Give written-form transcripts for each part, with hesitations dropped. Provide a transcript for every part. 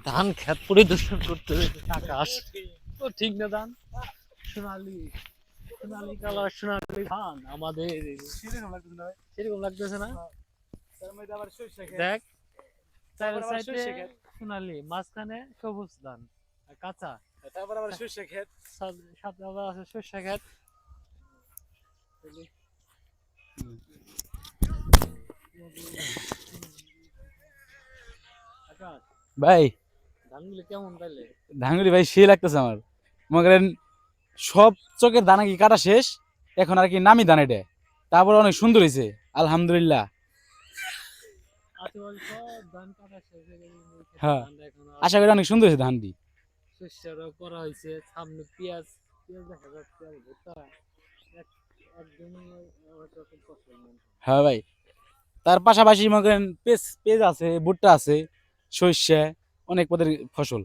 ধান ক্ষেত পরিদর্শন করতে আকাশ তো ঠিক না ধান সোনালি সোনালি কালার সোনালি ধান আমাদের সেরকম লাগতেছে না দেখ চারিসাইডে সোনালি মাঝখানে সবুজ ধান কাঁচা তারপর আবার সরষে ক্ষেত সাথে আবার আছে সরষে ক্ষেত ভাই ধানগুলি কেমন তাইলে ধানগুলি ভাই সেই লাগতেছে আমার মনে করেন সব চোখের দানা কি কাটা শেষ এখন আর কি নামি দানা এটা তারপর অনেক সুন্দর হয়েছে আলহামদুলিল্লাহ। ধান কাটা শেষ হয়ে গেছে হ্যাঁ আশা করি অনেক সুন্দর হয়েছে ধানটি। শস্যেরও করা হয়েছে সামনে পেঁয়াজ পেঁয়াজ দেখা যাচ্ছে ভুট্টা একদমই রকম ফসল হ্যাঁ ভাই তার পাশাপাশি মনে করেন পেঁয়াজ আছে ভুট্টা আছে সর্ষে অনেক পদের ফসল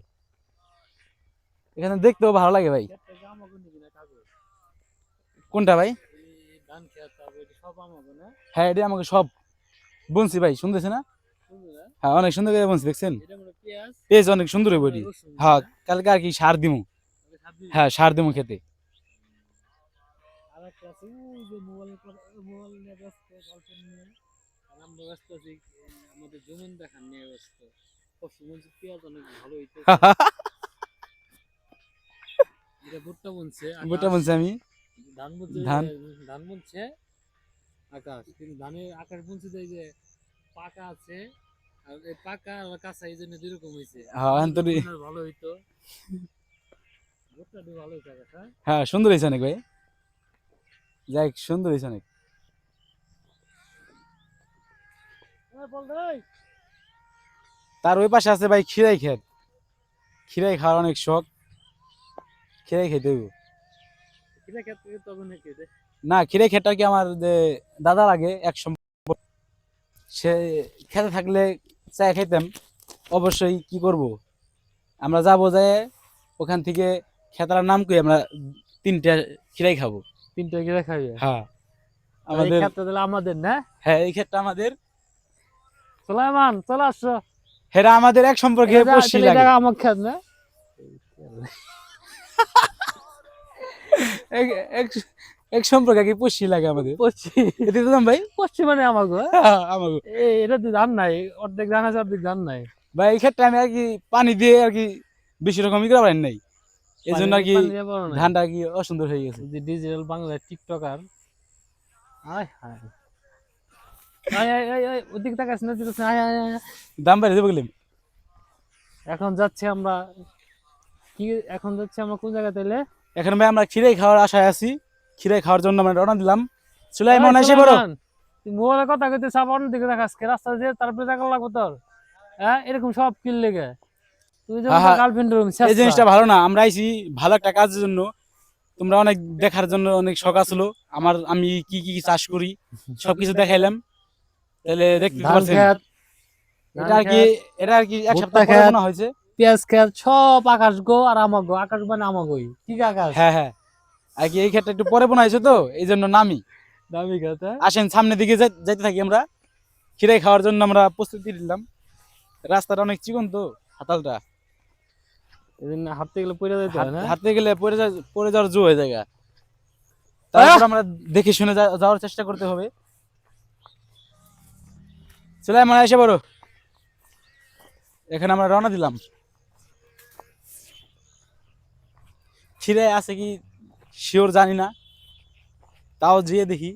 এখানে দেখতেও ভালো লাগে ভাই। কোনটা ভাই? ধান খেত সব আমাকে না হ্যাঁ এটা আমাকে সব বুনছি ভাই শুনতেছে না? হ্যাঁ অনেক সুন্দর করে বুনছি দেখছেন পেঁয়াজ অনেক সুন্দর হয়ে বডি। হ্যাঁ কালকে আর কি সার দিমু। হ্যাঁ সার দিমু খেতে। আমাদের জমিন দেখান নিয়ে ব্যস্ত পেঁয়াজ অনেক ভালো হইতে ভুট্টা বুনছে আমি ধান ধান বুনছে আকাশ কিন্তু ধানের আকাশ বুনছে যে পাকা আছে আর এই পাকা আর কাঁচা এই জন্য দুই রকম হয়েছে। ভালো হইতো ভুট্টাটি ভালো হয়েছে আকাশ। হ্যাঁ সুন্দর হয়েছে অনেক ভাই যাই সুন্দর হয়েছে অনেক। তার ওই পাশে আছে ভাই খিরাই ক্ষেত খিরাই খাওয়ার অনেক শখ খিরাই খেতে হইব না খিরাই ক্ষেতটা কি আমার যে দাদা লাগে এক সম্পর্ক সে খেতে থাকলে চাই খাইতাম অবশ্যই কি করব আমরা যাবো যে ওখান থেকে খেতার নাম কই আমরা তিনটা খিরাই খাবো। তিনটা খিরাই খাবি? হ্যাঁ আমাদের ক্ষেতটা দিলে আমাদের না? হ্যাঁ এই ক্ষেতটা আমাদের। সুলাইমান চলে আসছো হেরা আমাদের এক সম্পর্কে পড়শি লাগে আমার ক্ষেত না এক সম্পর্কে কি পড়শি লাগে আমাদের পড়শি এতে দিলাম ভাই পড়শি মানে আমাগো আমাগো এটা তো ধান নাই অর্ধেক ধান আছে অর্ধেক ধান নাই ভাই এই ক্ষেত্রে আমি আর কি পানি দিয়ে আর কি বেশি রকমই করে পারেন নাই এই জন্য আর কি ধানটা কি অসুন্দর হয়ে গেছে। ডিজিটাল বাংলা টিকটকার হায় হায় আয় আয় আয় আয় ওদিক তাকাস না দিতেছ আয় আয় আয় দাম বাড়ে যাবে বললাম। এখন যাচ্ছি আমরা কি এখন যাচ্ছি আমরা কোন জায়গা তাইলে? এখন ভাই আমরা খিরাই খাওয়ার আশায় আছি খিরাই খাওয়ার জন্য আমরা রওনা দিলাম। সুলাইমান এসে বড় তুই মোবাইলে কথা কইতে সব অন্য দিকে দেখাস কে রাস্তা দিয়ে তারপরে দেখা লাগবে তোর হ্যাঁ এরকম সব কিল লেগে তুই যে গার্লফ্রেন্ড রুম এই জিনিসটা ভালো না। আমরা আইছি ভালো একটা কাজের জন্য তোমরা অনেক দেখার জন্য অনেক শখ আছিল আমার আমি কি কি চাষ করি সবকিছু দেখাইলাম তাহলে দেখতে পাচ্ছেন এটা আর কি এক সপ্তাহ পরে মনে হয়েছে পেঁয়াজ ক্ষেত সব আকাশ গো আর আমাগো আকাশ মানে আমাগোই ঠিক আকাশ। হ্যাঁ হ্যাঁ আর কি এই ক্ষেত্রে একটু পরে মনে হয়েছে তো এই জন্য নামি খেতে আসেন সামনের দিকে যাইতে থাকি আমরা খিরাই খাওয়ার জন্য আমরা প্রস্তুতি নিলাম। রাস্তাটা অনেক চিকন তো হাতালটা হাঁটতে গেলে পড়ে যেতে হয় না হাঁটতে গেলে পড়ে যাওয়ার জো হয়ে যায় তারপর আমরা দেখে শুনে যাওয়ার চেষ্টা করতে হবে। সুলাইমান এসে বড় এখানে আমরা রওনা দিলাম। খিরাই আছে কি শিওর জানি না তাও যেয়ে দেখি।